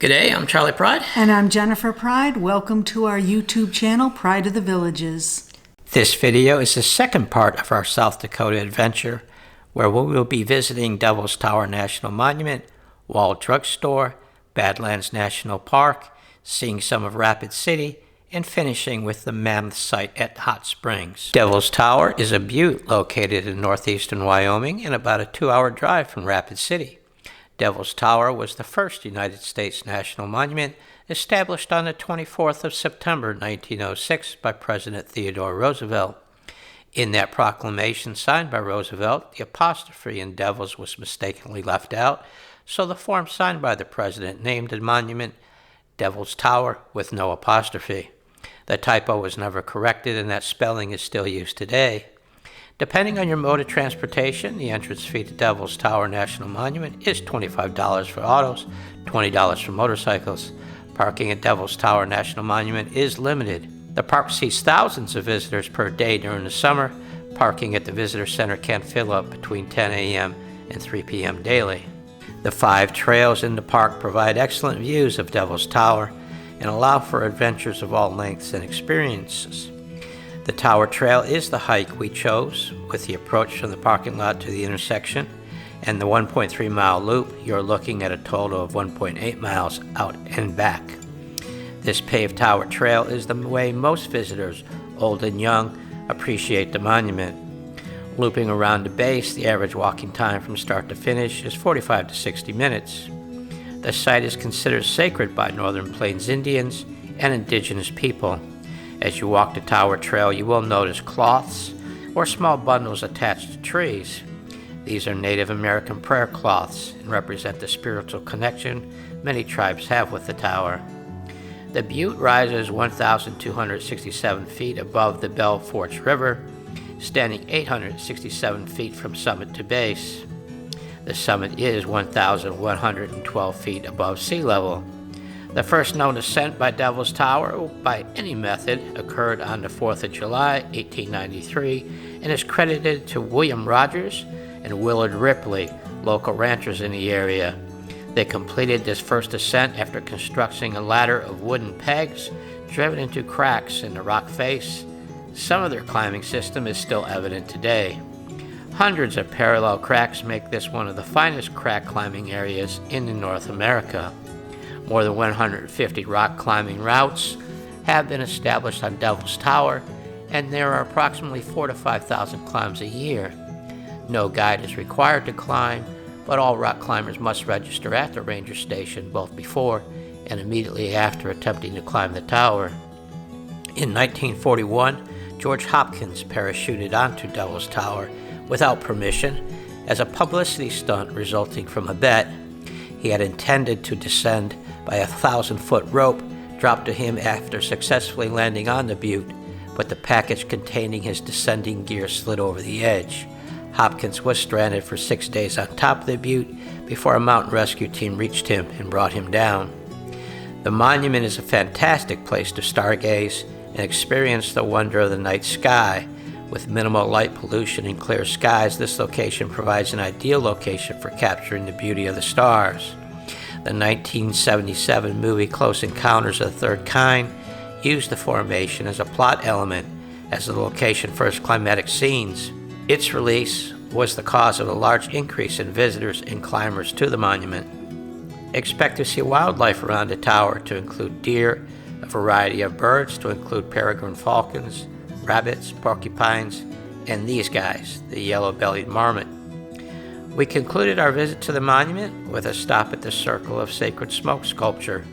G'day, I'm Charlie Pryde. And I'm Jennifer Pryde. Welcome to our YouTube channel, Pride of the Villages. This video is the second part of our South Dakota adventure, where we will be visiting Devil's Tower National Monument, Wall Drug Store, Badlands National Park, seeing some of Rapid City, and finishing with the Mammoth Site at Hot Springs. Devil's Tower is a butte located in northeastern Wyoming and about a 2-hour drive from Rapid City. Devil's Tower was the first United States national monument established on the 24th of September 1906 by President Theodore Roosevelt. In that proclamation signed by Roosevelt, the apostrophe in Devils was mistakenly left out, so the form signed by the president named the monument Devil's Tower with no apostrophe. The typo was never corrected, and that spelling is still used today. Depending on your mode of transportation, the entrance fee to Devil's Tower National Monument is $25 for autos, $20 for motorcycles. Parking at Devil's Tower National Monument is limited. The park seats thousands of visitors per day during the summer. Parking at the visitor center can fill up between 10 a.m. and 3 p.m. daily. The 5 trails in the park provide excellent views of Devil's Tower and allow for adventures of all lengths and experiences. The Tower Trail is the hike we chose, with the approach from the parking lot to the intersection, and the 1.3-mile loop. You're looking at a total of 1.8 miles out and back. This paved Tower Trail is the way most visitors, old and young, appreciate the monument. Looping around the base, the average walking time from start to finish is 45 to 60 minutes. The site is considered sacred by Northern Plains Indians and indigenous people. As you walk the Tower Trail, you will notice cloths or small bundles attached to trees. These are Native American prayer cloths and represent the spiritual connection many tribes have with the tower. The butte rises 1,267 feet above the Belle Fourche River, standing 867 feet from summit to base. The summit is 1,112 feet above sea level. The first known ascent by Devil's Tower by any method occurred on the 4th of July, 1893, and is credited to William Rogers and Willard Ripley, local ranchers in the area. They completed this first ascent after constructing a ladder of wooden pegs driven into cracks in the rock face. Some of their climbing system is still evident today. Hundreds of parallel cracks make this one of the finest crack climbing areas in North America. More than 150 rock climbing routes have been established on Devil's Tower, and there are approximately 4,000 to 5,000 climbs a year. No guide is required to climb, but all rock climbers must register at the ranger station both before and immediately after attempting to climb the tower. In 1941, George Hopkins parachuted onto Devil's Tower without permission as a publicity stunt resulting from a bet. He had intended to descend by a 1,000-foot rope dropped to him after successfully landing on the butte, but the package containing his descending gear slid over the edge. Hopkins was stranded for 6 days on top of the butte before a mountain rescue team reached him and brought him down. The monument is a fantastic place to stargaze and experience the wonder of the night sky. With minimal light pollution and clear skies, this location provides an ideal location for capturing the beauty of the stars. The 1977 movie Close Encounters of the Third Kind used the formation as a plot element as the location for its climatic scenes. Its release was the cause of a large increase in visitors and climbers to the monument. Expect to see wildlife around the tower, to include deer, a variety of birds, to include peregrine falcons, rabbits, porcupines, and these guys, the yellow-bellied marmot. We concluded our visit to the monument with a stop at the Circle of Sacred Smoke sculpture,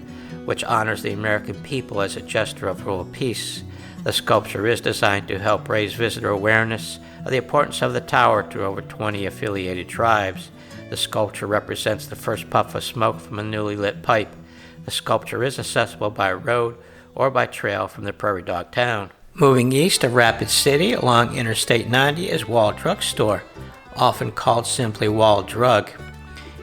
which honors the American people as a gesture of world peace. The sculpture is designed to help raise visitor awareness of the importance of the tower to over 20 affiliated tribes. The sculpture represents the first puff of smoke from a newly lit pipe. The sculpture is accessible by road or by trail from the Prairie Dog town. Moving east of Rapid City along Interstate 90 is Wall Drug Store, often called simply Wall Drug.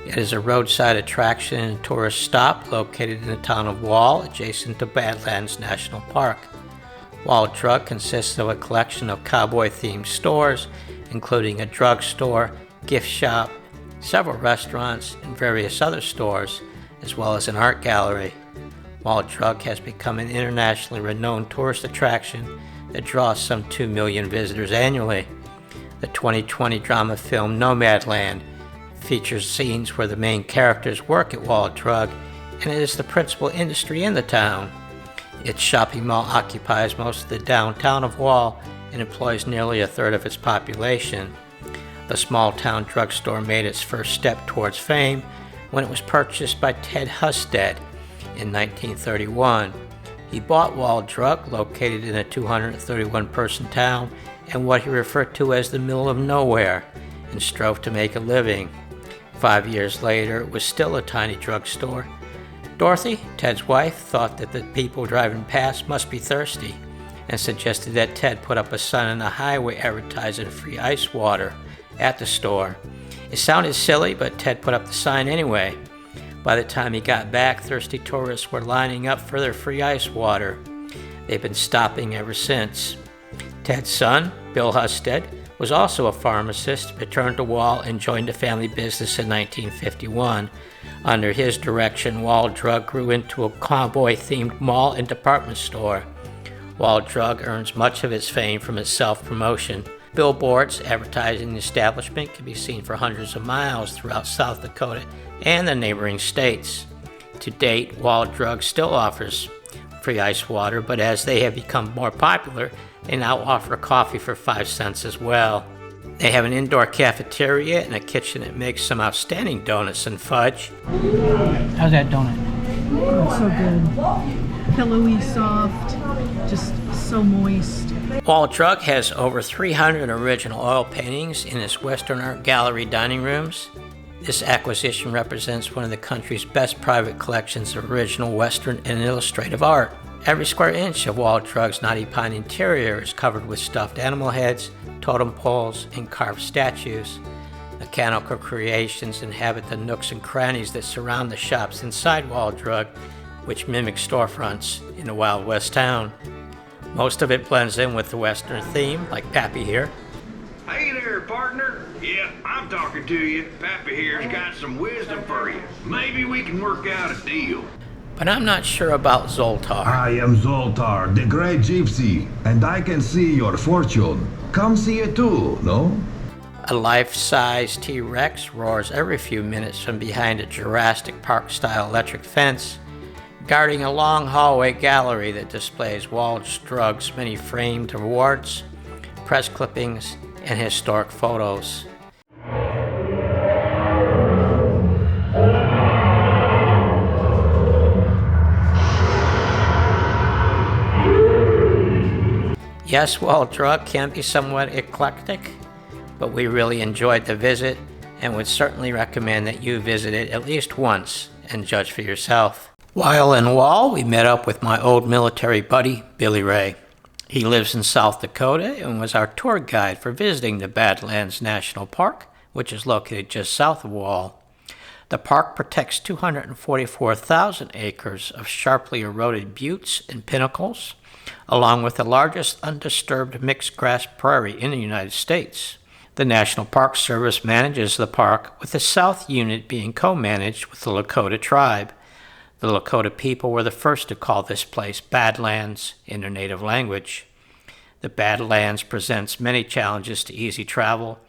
It is a roadside attraction and tourist stop located in the town of Wall, adjacent to Badlands National Park. Wall Drug consists of a collection of cowboy-themed stores, including a drugstore, gift shop, several restaurants, and various other stores, as well as an art gallery. Wild Drug has become an internationally renowned tourist attraction that draws some 2 million visitors annually. The 2020 drama film Nomadland features scenes where the main characters work at Wild Drug, and it is the principal industry in the town. Its shopping mall occupies most of the downtown of Wall and employs nearly a third of its population. The small town drugstore made its first step towards fame when it was purchased by Ted Husted in 1931. He bought Wild Drug, located in a 231-person town and what he referred to as the middle of nowhere, and strove to make a living. 5 years later, it was still a tiny drugstore. Dorothy, Ted's wife, thought that the people driving past must be thirsty and suggested that Ted put up a sign on the highway advertising free ice water at the store. It sounded silly, but Ted put up the sign anyway. By the time he got back, thirsty tourists were lining up for their free ice water. They've been stopping ever since. Ted's son, Bill Husted, was also a pharmacist, returned to Wall and joined the family business in 1951. Under his direction, Wild Drug grew into a cowboy-themed mall and department store. Wild Drug earns much of its fame from its self-promotion. Billboards advertising the establishment can be seen for hundreds of miles throughout South Dakota and the neighboring states. To date, Wild Drug still offers free ice water, but as they have become more popular, they now offer coffee for 5 cents as well. They have an indoor cafeteria and a kitchen that makes some outstanding donuts and fudge. How's that donut? Oh, so good. Pillowy, soft, just so moist. Wild Drug has over 300 original oil paintings in its Western Art Gallery dining rooms. This acquisition represents one of the country's best private collections of original Western and illustrative art. Every square inch of Wild Drug's knotty pine interior is covered with stuffed animal heads, totem poles, and carved statues. Mechanical creations inhabit the nooks and crannies that surround the shops inside Wild Drug, which mimic storefronts in a Wild West town. Most of it blends in with the Western theme, like Pappy here. Hey there, partner. Yeah, I'm talking to you. Pappy here's got some wisdom for you. Maybe we can work out a deal. But I'm not sure about Zoltar. I am Zoltar, the great gypsy, and I can see your fortune. Come see it too, no? A life-size T-Rex roars every few minutes from behind a Jurassic Park-style electric fence, guarding a long hallway gallery that displays Wild Drug's many framed awards, press clippings, and historic photos. Yes, Wild Drug can be somewhat eclectic, but we really enjoyed the visit and would certainly recommend that you visit it at least once and judge for yourself. While in Wall, we met up with my old military buddy, Billy Ray. He lives in South Dakota and was our tour guide for visiting the Badlands National Park, which is located just south of Wall. The park protects 244,000 acres of sharply eroded buttes and pinnacles, along with the largest undisturbed mixed grass prairie in the United States. The National Park Service manages the park, with the South Unit being co-managed with the Lakota tribe. The Lakota people were the first to call this place Badlands in their native language. The Badlands presents many challenges to easy travel.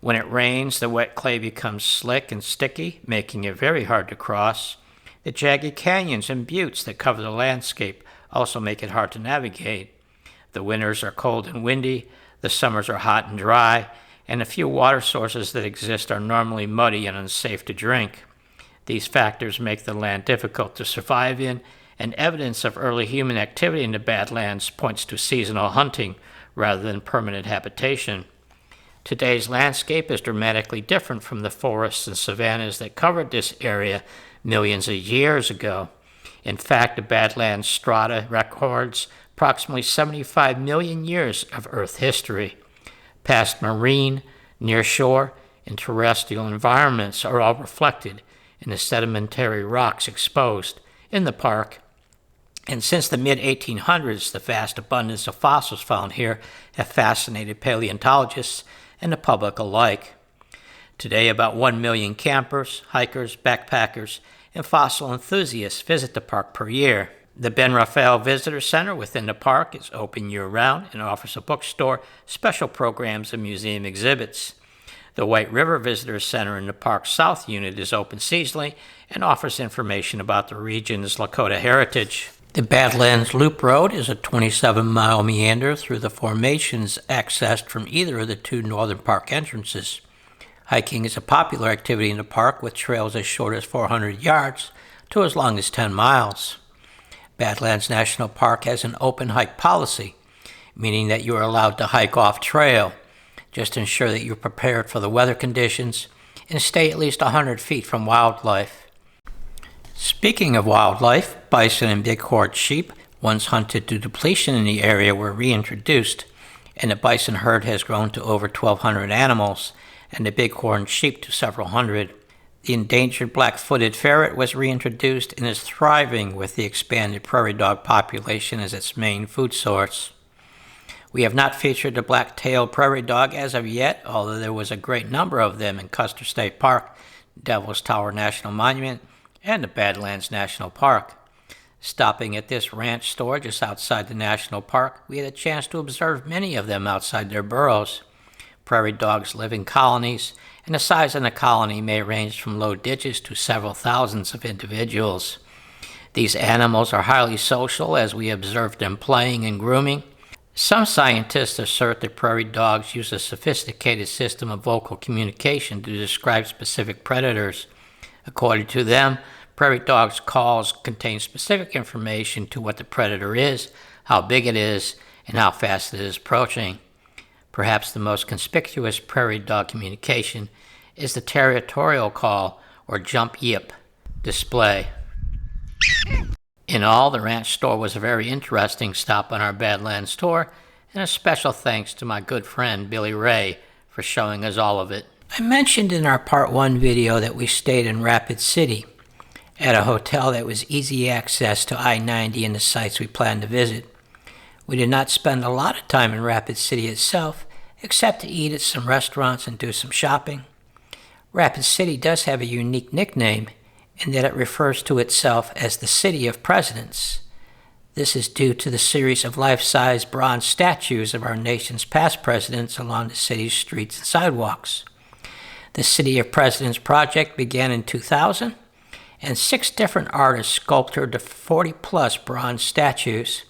When it rains, the wet clay becomes slick and sticky, making it very hard to cross. The jagged canyons and buttes that cover the landscape also make it hard to navigate. The winters are cold and windy, the summers are hot and dry, and the few water sources that exist are normally muddy and unsafe to drink. These factors make the land difficult to survive in, and evidence of early human activity in the Badlands points to seasonal hunting rather than permanent habitation. Today's landscape is dramatically different from the forests and savannas that covered this area millions of years ago. In fact, the Badlands strata records approximately 75 million years of Earth history. Past marine, nearshore, and terrestrial environments are all reflected in the sedimentary rocks exposed in the park. And since the mid-1800s, the vast abundance of fossils found here have fascinated paleontologists and the public alike. Today, about 1 million campers, hikers, backpackers, and fossil enthusiasts visit the park per year. The Ben Raphael Visitor Center within the park is open year-round and offers a bookstore, special programs, and museum exhibits. The White River Visitor Center in the park's south unit is open seasonally and offers information about the region's Lakota heritage. The Badlands Loop Road is a 27-mile meander through the formations accessed from either of the two northern park entrances. Hiking is a popular activity in the park with trails as short as 400 yards to as long as 10 miles. Badlands National Park has an open hike policy, meaning that you are allowed to hike off trail. Just ensure that you're prepared for the weather conditions and stay at least 100 feet from wildlife. Speaking of wildlife, bison and bighorn sheep, once hunted to depletion in the area, were reintroduced, and the bison herd has grown to over 1,200 animals, and the bighorn sheep to several hundred. The endangered black-footed ferret was reintroduced and is thriving with the expanded prairie dog population as its main food source. We have not featured the black-tailed prairie dog as of yet, although there was a great number of them in Custer State Park, Devil's Tower National Monument, and the Badlands National Park. Stopping at this ranch store just outside the national park, we had a chance to observe many of them outside their burrows. Prairie dogs live in colonies, and the size of the colony may range from low digits to several thousands of individuals. These animals are highly social, as we observe them playing and grooming. Some scientists assert that prairie dogs use a sophisticated system of vocal communication to describe specific predators. According to them, prairie dogs' calls contain specific information to what the predator is, how big it is, and how fast it is approaching. Perhaps the most conspicuous prairie dog communication is the territorial call, or jump yip, display. In all, the ranch store was a very interesting stop on our Badlands tour, and a special thanks to my good friend Billy Ray for showing us all of it. I mentioned in our Part 1 video that we stayed in Rapid City at a hotel that was easy access to I-90 and the sites we planned to visit. We did not spend a lot of time in Rapid City itself, except to eat at some restaurants and do some shopping. Rapid City does have a unique nickname in that it refers to itself as the City of Presidents. This is due to the series of life-size bronze statues of our nation's past presidents along the city's streets and sidewalks. The City of Presidents project began in 2000, and 6 different artists sculpted the 40-plus bronze statues.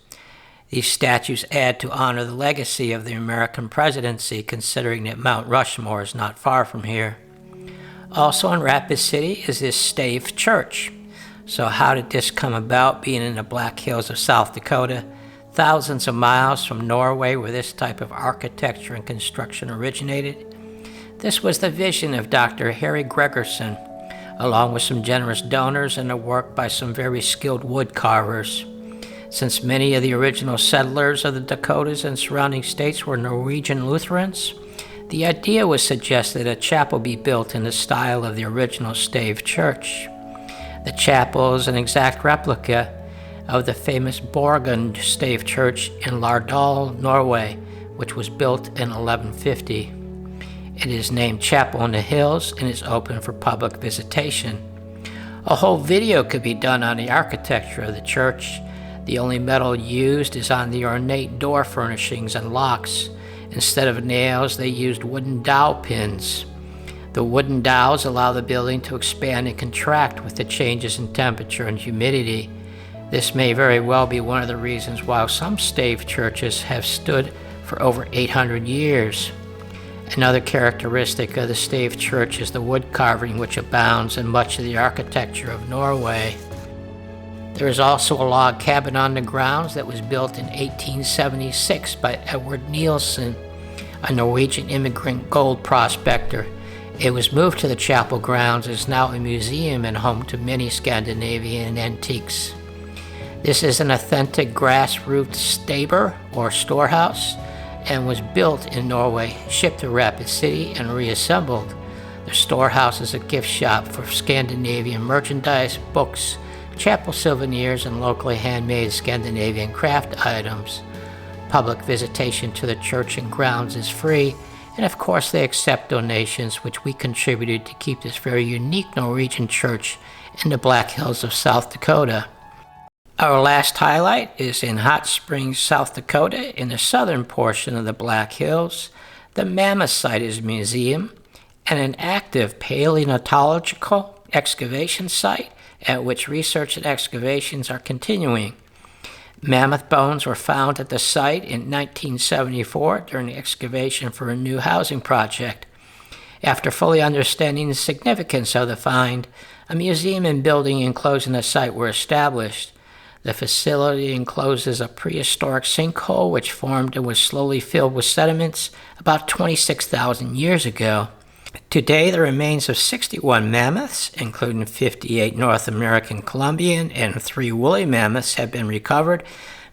These statues add to honor the legacy of the American presidency, considering that Mount Rushmore is not far from here. Also in Rapid City is this stave church. So how did this come about, being in the Black Hills of South Dakota, thousands of miles from Norway where this type of architecture and construction originated? This was the vision of Dr. Harry Gregerson, along with some generous donors and a work by some very skilled wood carvers. Since many of the original settlers of the Dakotas and surrounding states were Norwegian Lutherans, the idea was suggested a chapel be built in the style of the original stave church. The chapel is an exact replica of the famous Borgund stave church in Lardal, Norway, which was built in 1150. It is named Chapel in the Hills and is open for public visitation. A whole video could be done on the architecture of the church. The only metal used is on the ornate door furnishings and locks. Instead of nails, they used wooden dowel pins. The wooden dowels allow the building to expand and contract with the changes in temperature and humidity. This may very well be one of the reasons why some stave churches have stood for over 800 years. Another characteristic of the stave church is the wood carving, which abounds in much of the architecture of Norway. There is also a log cabin on the grounds that was built in 1876 by Edward Nielsen, a Norwegian immigrant gold prospector. It was moved to the chapel grounds and is now a museum and home to many Scandinavian antiques. This is an authentic grass-roofed staber or storehouse and was built in Norway, shipped to Rapid City, and reassembled. The storehouse is a gift shop for Scandinavian merchandise, books, chapel souvenirs, and locally handmade Scandinavian craft items. Public visitation to the church and grounds is free, And of course, they accept donations, which we contributed to keep this very unique Norwegian church in the Black Hills of South Dakota. Our last highlight is in Hot Springs, South Dakota, in the southern portion of the Black Hills. The Mammoth Site is a museum and an active paleontological excavation site at which research and excavations are continuing. Mammoth bones were found at the site in 1974 during the excavation for a new housing project. After fully understanding the significance of the find, a museum and building enclosing the site were established. The facility encloses a prehistoric sinkhole which formed and was slowly filled with sediments about 26,000 years ago. Today, the remains of 61 mammoths, including 58 North American Columbian and 3 woolly mammoths, have been recovered,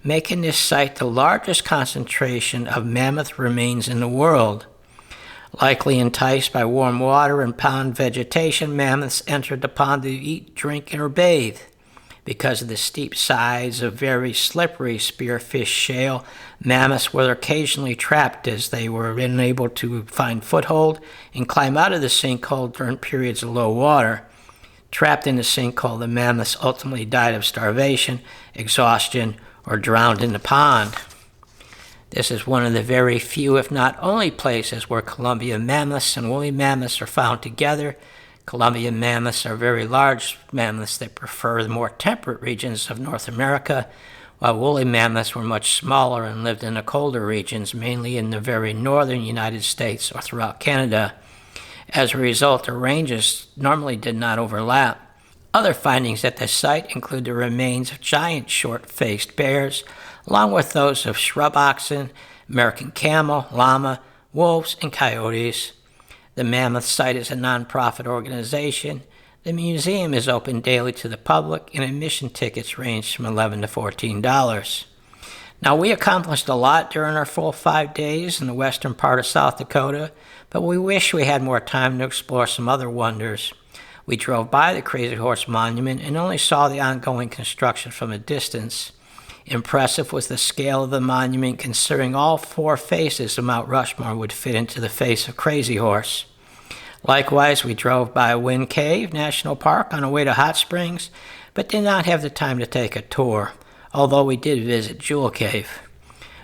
making this site the largest concentration of mammoth remains in the world. Likely enticed by warm water and pond vegetation, mammoths entered the pond to eat, drink, or bathe. Because of the steep sides of very slippery spearfish shale, mammoths were occasionally trapped as they were unable to find foothold and climb out of the sinkhole during periods of low water. Trapped in the sinkhole, the mammoths ultimately died of starvation, exhaustion, or drowned in the pond. This is one of the very few, if not only, places where Columbian mammoths and woolly mammoths are found together. Columbian mammoths are very large mammoths that prefer the more temperate regions of North America, while woolly mammoths were much smaller and lived in the colder regions, mainly in the very northern United States or throughout Canada. As a result, the ranges normally did not overlap. Other findings at the site include the remains of giant short-faced bears, along with those of shrub oxen, American camel, llama, wolves, and coyotes. The Mammoth Site is a nonprofit organization. The museum is open daily to the public, and admission tickets range from $11 to $14. Now, we accomplished a lot during our full 5 days in the western part of South Dakota, but we wish we had more time to explore some other wonders. We drove by the Crazy Horse Monument and only saw the ongoing construction from a distance. Impressive was the scale of the monument, considering all 4 faces of Mount Rushmore would fit into the face of Crazy Horse. Likewise, we drove by Wind Cave National Park on our way to Hot Springs, but did not have the time to take a tour, although we did visit Jewel Cave.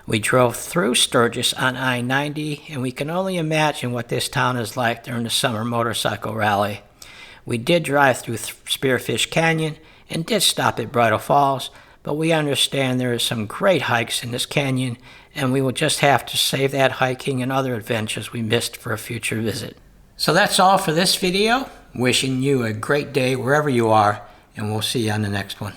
We drove through Sturgis on I-90, and we can only imagine what this town is like during the summer motorcycle rally. We did drive through Spearfish Canyon and did stop at Bridal Falls, but we understand there is some great hikes in this canyon, and we will just have to save that hiking and other adventures we missed for a future visit. So that's all for this video. Wishing you a great day wherever you are, and we'll see you on the next one.